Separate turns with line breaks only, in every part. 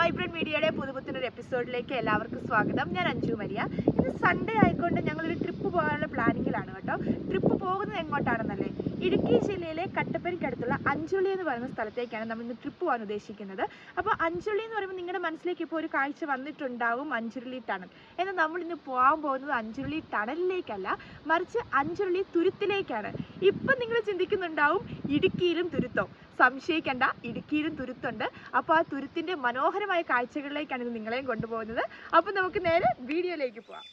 Vibrant മീഡിയയുടെ പുതുപുത്തനൊരു എപ്പിസോഡിലേക്ക് എല്ലാവർക്കും സ്വാഗതം. ഞാൻ അഞ്ജു മരിയ. ഇന്ന് സൺഡേ ആയിക്കൊണ്ട് ഞങ്ങളൊരു ട്രിപ്പ് പോകാനുള്ള പ്ലാനിങ്ങിലാണ് കേട്ടോ. ട്രിപ്പ് പോകുന്നത് എങ്ങോട്ടാണെന്നല്ലേ, ഇടുക്കി ജില്ലയിലെ കട്ടപ്പനയ്ക്കടുത്തുള്ള അഞ്ചുള്ളി എന്ന് പറയുന്ന സ്ഥലത്തേക്കാണ് നമ്മൾ ഇന്ന് ട്രിപ്പ് പോകാൻ ഉദ്ദേശിക്കുന്നത്. അപ്പോൾ അഞ്ചുള്ളി എന്ന് പറയുമ്പോൾ നിങ്ങളുടെ മനസ്സിലേക്ക് ഇപ്പോൾ ഒരു കാഴ്ച വന്നിട്ടുണ്ടാവും, അഞ്ചുരുളി ടണൽ. എന്നാൽ നമ്മൾ ഇന്ന് പോകാൻ പോകുന്നത് അഞ്ചുള്ളി ടണലിലേക്കല്ല, മറിച്ച് അഞ്ചുള്ളി തുരുത്തിലേക്കാണ്. ഇപ്പം നിങ്ങൾ ചിന്തിക്കുന്നുണ്ടാവും ഇടുക്കിയിലും തുരുത്തോ? സംശയിക്കേണ്ട, ഇടുക്കിയിലും തുരുത്തുണ്ട്. അപ്പോൾ ആ തുരുത്തിൻ്റെ മനോഹരമായ കാഴ്ചകളിലേക്കാണ് ഇത് നിങ്ങളെയും കൊണ്ടുപോകുന്നത്. അപ്പോൾ നമുക്ക് നേരെ വീഡിയോയിലേക്ക് പോവാം.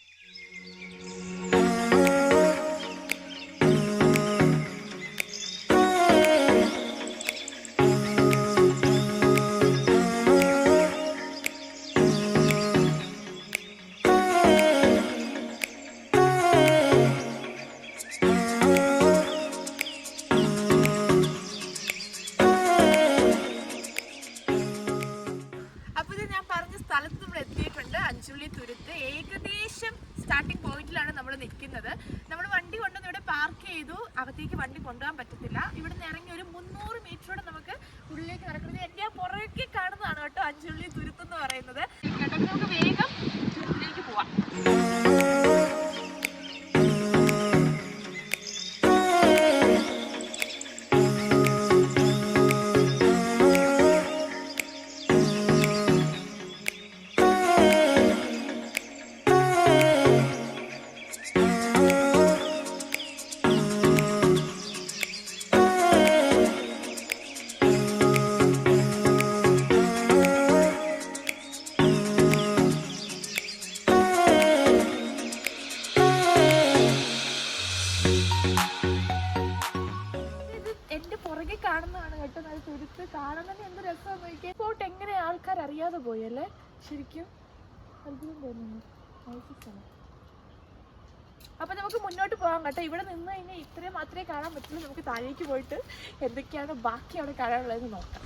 അഞ്ചുള്ളി തുരുത്ത് ഏകദേശം സ്റ്റാർട്ടിംഗ് പോയിന്റിലാണ് നമ്മൾ നിൽക്കുന്നത്. നമ്മൾ വണ്ടി കൊണ്ടുവന്ന് ഇവിടെ പാർക്ക് ചെയ്തു. അകത്തേക്ക് വണ്ടി കൊണ്ടുപോകാൻ പറ്റത്തില്ല. ഇവിടെ നിന്ന് ഇറങ്ങി ഒരു 300 മീറ്ററോടെ നമുക്ക് ഉള്ളിലേക്ക് നടക്കുന്നത്. എൻ്റെ പുറകെ കാണുന്നതാണ് കേട്ടോ അഞ്ചുള്ളി തുരുത്ത് എന്ന് പറയുന്നത്. നമുക്ക് വേഗം തുരുത്തിലേക്ക് പോവാം. കാണുന്നതാണ് കേട്ടോ നല്ല തുരുത്ത്. കാണാൻ തന്നെ എന്ത് രസമാണ് നോക്കിയാൽ. സ്പോട്ട് എങ്ങനെ ആൾക്കാർ അറിയാതെ പോയല്ലേ, ശരിക്കും അത്ഭുതം തോന്നുന്നു. അപ്പൊ നമുക്ക് മുന്നോട്ട് പോകാം കേട്ടോ. ഇവിടെ നിന്ന് കഴിഞ്ഞാൽ ഇത്രയും മാത്രമേ കാണാൻ പറ്റുള്ളൂ. നമുക്ക് താഴേക്ക് പോയിട്ട് എന്തൊക്കെയാണ് ബാക്കി അവിടെ കാണാനുള്ളതെന്ന് നോക്കാം.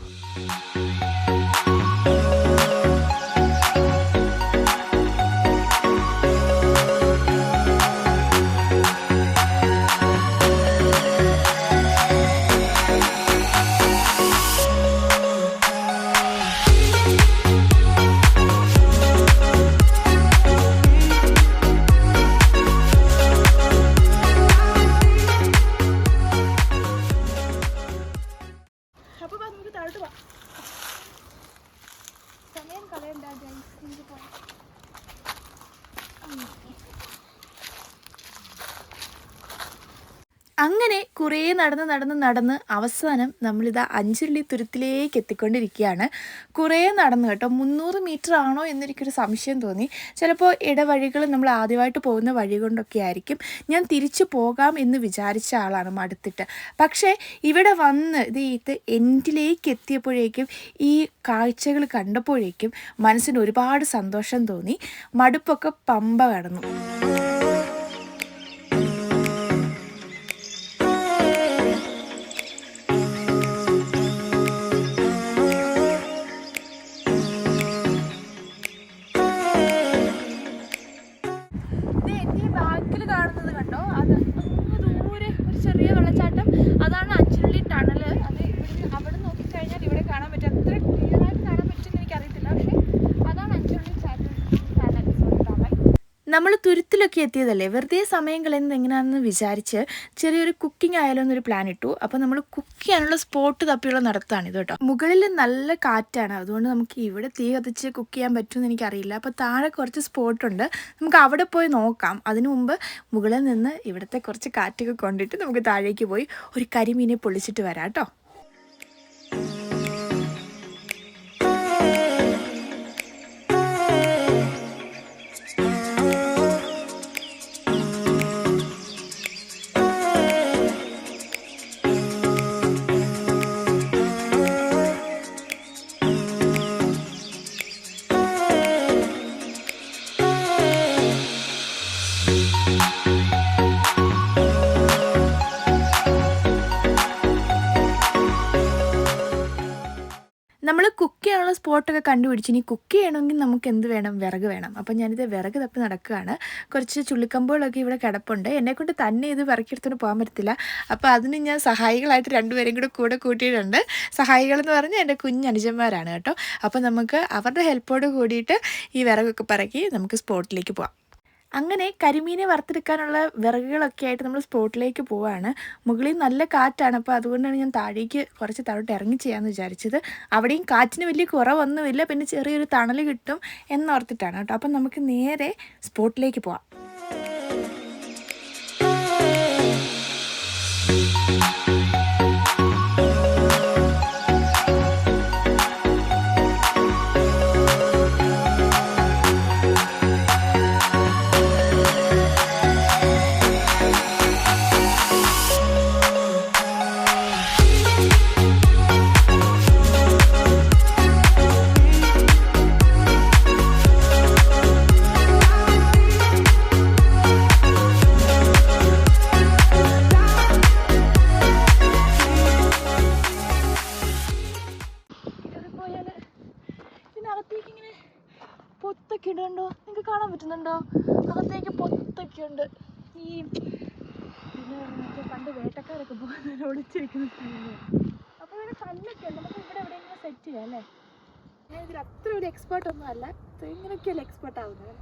സമയം കളയണ്ട ഗൈസ്, പോകാം. അങ്ങനെ കുറേ നടന്ന് അവസാനം നമ്മളിതാ അഞ്ചുള്ളി തുരുത്തിലേക്ക് എത്തിക്കൊണ്ടിരിക്കുകയാണ്. കുറേ നടന്നു കേട്ടോ. 300 മീറ്റർ ആണോ എന്നെനിക്കൊരു സംശയം തോന്നി. ചിലപ്പോൾ ഇടവഴികൾ നമ്മൾ ആദ്യമായിട്ട് പോകുന്ന വഴി കൊണ്ടൊക്കെ ആയിരിക്കും. ഞാൻ തിരിച്ചു പോകാം എന്ന് വിചാരിച്ച ആളാണ് മടുത്തിട്ട്. പക്ഷേ ഇവിടെ വന്ന് ഇത് എൻഡിലേക്ക് എത്തിയപ്പോഴേക്കും ഈ കാഴ്ചകൾ കണ്ടപ്പോഴേക്കും മനസ്സിന് ഒരുപാട് സന്തോഷം തോന്നി. മടുപ്പൊക്കെ പമ്പ കടന്നു. കാണുന്നത് കണ്ടോ, അത് ദൂരെ ഒരു ചെറിയ വെള്ളച്ചാട്ടം, അതാണ് അഞ്ചുള്ളി ടണൽ. അത് ഇവിടെ അവിടെ നോക്കിക്കഴിഞ്ഞാൽ ഇവിടെ കാണാൻ പറ്റും. അത്ര ക്ലിയർ ആയിട്ട് കാണാൻ പറ്റുമെന്ന് എനിക്കറിയത്തില്ല, പക്ഷേ അതാണ് അഞ്ചുള്ളി ടണൽ. നമ്മൾ തുരുത്തിലൊക്കെ എത്തിയതല്ലേ, വെറുതെ സമയം കളയുന്നത് എങ്ങനെയാണെന്ന് വിചാരിച്ച് ചെറിയൊരു കുക്കിംഗ് ആയാലോ എന്നൊരു പ്ലാൻ ഇട്ടു. അപ്പോൾ നമ്മൾ കുക്ക് ചെയ്യാനുള്ള സ്പോട്ട് തപ്പിയുള്ള നടത്താണ് ഇത് കേട്ടോ. മുകളിൽ നല്ല കാറ്റാണ്, അതുകൊണ്ട് നമുക്ക് ഇവിടെ തീ കത്തിച്ച് കുക്ക് ചെയ്യാൻ പറ്റുമെന്ന് എനിക്കറിയില്ല. അപ്പോൾ താഴെ കുറച്ച് സ്പോട്ടുണ്ട്, നമുക്ക് അവിടെ പോയി നോക്കാം. അതിനു മുമ്പ് മുകളിൽ നിന്ന് ഇവിടുത്തെ കുറച്ച് കാറ്റൊക്കെ കൊണ്ടിട്ട് നമുക്ക് താഴേക്ക് പോയി ഒരു കരിമീനെ പൊള്ളിച്ചിട്ട് വരാം കേട്ടോ. നമ്മൾ കുക്ക് ചെയ്യാനുള്ള സ്പോട്ടൊക്കെ കണ്ടുപിടിച്ച് ഇനി കുക്ക് ചെയ്യണമെങ്കിൽ നമുക്ക് എന്ത് വേണം? വിറക് വേണം. അപ്പോൾ ഞാനിത് വിറക് തപ്പി നടക്കുകയാണ്. കുറച്ച് ചുള്ളിക്കമ്പുകളൊക്കെ ഇവിടെ കിടപ്പുണ്ട്. എന്നെക്കൊണ്ട് തന്നെ ഇത് പെറുക്കിയെടുത്തുകൊണ്ട് പോകാൻ പറ്റത്തില്ല. അപ്പോൾ അതിന് ഞാൻ സഹായികളായിട്ട് 2 പേരും കൂടെ കൂട്ടിയിട്ടുണ്ട്. സഹായികളെന്ന് പറഞ്ഞാൽ എൻ്റെ കുഞ്ഞനുജന്മാരാണ് കേട്ടോ. അപ്പോൾ നമുക്ക് അവരുടെ ഹെൽപ്പോട് കൂടിയിട്ട് ഈ വിറകൊക്കെ പറക്കി നമുക്ക് സ്പോട്ടിലേക്ക് പോകാം. അങ്ങനെ കരിമീനെ വറുത്തെടുക്കാനുള്ള വിറകുകളൊക്കെ ആയിട്ട് നമ്മൾ സ്പോട്ടിലേക്ക് പോവുകയാണ്. മുകളിൽ നല്ല കാറ്റാണ്, അപ്പോൾ അതുകൊണ്ടാണ് ഞാൻ താഴേക്ക് കുറച്ച് താഴോട്ട് ഇറങ്ങി ചെയ്യാമെന്ന് വിചാരിച്ചത്. അവിടെയും കാറ്റിന് വലിയ കുറവൊന്നുമില്ല, പിന്നെ ചെറിയൊരു തണൽ കിട്ടും എന്നോർത്തിട്ടാണ് കേട്ടോ. അപ്പം നമുക്ക് നേരെ സ്പോട്ടിലേക്ക് പോവാം. പൊത്തൊക്കെ ഇടുന്നുണ്ടോ? നിങ്ങൾക്ക് കാണാൻ പറ്റുന്നുണ്ടോ? അകത്തേക്ക് പൊത്തൊക്കെ ഉണ്ട്. ഈ പിന്നെ പണ്ട് വേട്ടക്കാരൊക്കെ പോകുന്ന ഒളിച്ചിരിക്കുന്ന സ്ഥലങ്ങൾ. അപ്പോൾ ഇവിടെ കല്ലൊക്കെ ഉണ്ട്. നമുക്ക് ഇവിടെ എവിടെയെങ്കിലും സെറ്റ് ചെയ്യാം അല്ലേ? ഞാൻ ഇതിൽ അത്ര ഒരു എക്സ്പേർട്ട് ഒന്നും അല്ല, ഇങ്ങനെയൊക്കെയല്ല എക്സ്പേർട്ട് ആവുന്നത്.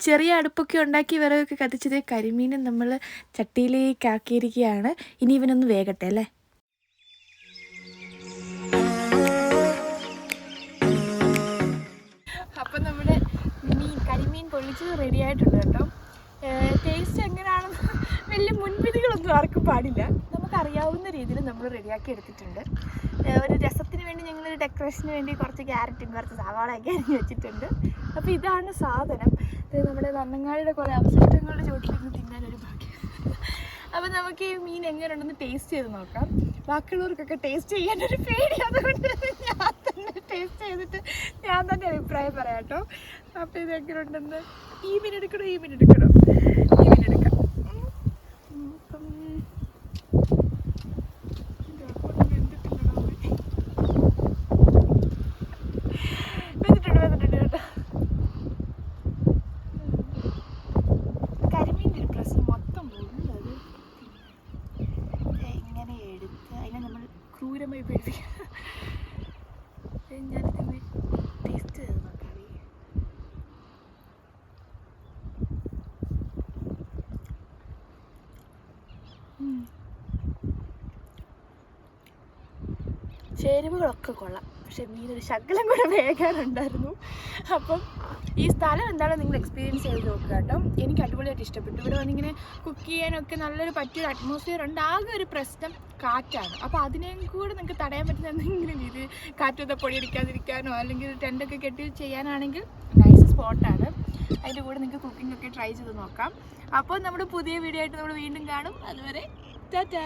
ചെറിയ അടുപ്പൊക്കെ ഉണ്ടാക്കി വിറകൊക്കെ കത്തിച്ചത് കരിമീനും നമ്മൾ ചട്ടിയിലേക്ക് ആക്കിയിരിക്കുകയാണ്. ഇനി ഇവനൊന്ന് വേകട്ടെ അല്ലേ? അപ്പം നമ്മുടെ കരിമീൻ പൊള്ളിച്ചത് റെഡി ആയിട്ടുണ്ട് കേട്ടോ. ടേസ്റ്റ് എങ്ങനെയാണെന്ന് വലിയ മുൻവിധികളൊന്നും ആർക്കും പാടില്ല. നമുക്കറിയാവുന്ന രീതിയിൽ നമ്മൾ റെഡിയാക്കി എടുത്തിട്ടുണ്ട്. ഒരു രസത്തിന് വേണ്ടി ഞങ്ങളൊരു ഡെക്കറേഷന് വേണ്ടി കുറച്ച് ക്യാരറ്റും കുറച്ച് സവാളയൊക്കെ അരിഞ്ഞ് വെച്ചിട്ടുണ്ട്. അപ്പോൾ ഇതാണ് സാധനം. നമ്മുടെ നന്നങ്ങാടിയുടെ കുറേ അവശിഷ്ടങ്ങളുടെ ചുവട്ടിലിരുന്ന് തിന്നാനൊരു ഭാഗ്യം. അപ്പോൾ നമുക്ക് ഈ മീൻ എങ്ങനെയുണ്ടെന്ന് ടേസ്റ്റ് ചെയ്ത് നോക്കാം. ബാക്കിയുള്ളവർക്കൊക്കെ ടേസ്റ്റ് ചെയ്യാനൊരു പേടി, അതുകൊണ്ട് ഞാൻ തന്നെ ടേസ്റ്റ് ചെയ്തിട്ട് ഞാൻ തന്നെ അഭിപ്രായം പറയാം കേട്ടോ. അപ്പോൾ ഇത് എങ്ങനെയുണ്ടെന്ന് ഈ മീൻ എടുക്കണം. ഈ മീൻ എടുക്കാം. ക്രൂരമായി പേടിപ്പിക്കാം. ഞാനിതിന് ടേസ്റ്റ് ചെയ്ത് നോക്കാം. ചേരുവകളൊക്കെ കൊള്ളാം, പക്ഷെ മീനൊരു ശകലം കൂടെ വേകാനുണ്ടായിരുന്നു. അപ്പം ഈ സ്ഥലം എന്താണെന്ന് നിങ്ങൾ എക്സ്പീരിയൻസ് ചെയ്ത് നോക്കുക കേട്ടോ. എനിക്ക് അടിപൊളിയായിട്ട് ഇഷ്ടപ്പെട്ടു. ഇവിടെ വന്നിങ്ങനെ കുക്ക് ചെയ്യാനൊക്കെ നല്ലൊരു പറ്റിയൊരു അറ്റ്മോസ്ഫിയർ ഉണ്ട്. ആകെ ഒരു പ്രശ്നം കാറ്റാണ്. അപ്പോൾ അതിനെയും കൂടെ നിങ്ങൾക്ക് തടയാൻ പറ്റുന്ന എന്തെങ്കിലും ഇത് കാറ്റൊക്കെ പൊടിയടിക്കാതിരിക്കാനോ അല്ലെങ്കിൽ ടെൻ്റൊക്കെ കെട്ടി ചെയ്യാനാണെങ്കിൽ നൈസ് സ്പോട്ടാണ്. അതിൻ്റെ കൂടെ നിങ്ങൾക്ക് കുക്കിംഗ് ഒക്കെ ട്രൈ ചെയ്ത് നോക്കാം. അപ്പോൾ നമ്മുടെ പുതിയ വീഡിയോ ആയിട്ട് നമ്മൾ വീണ്ടും കാണും. അതുവരെ ടാറ്റാ.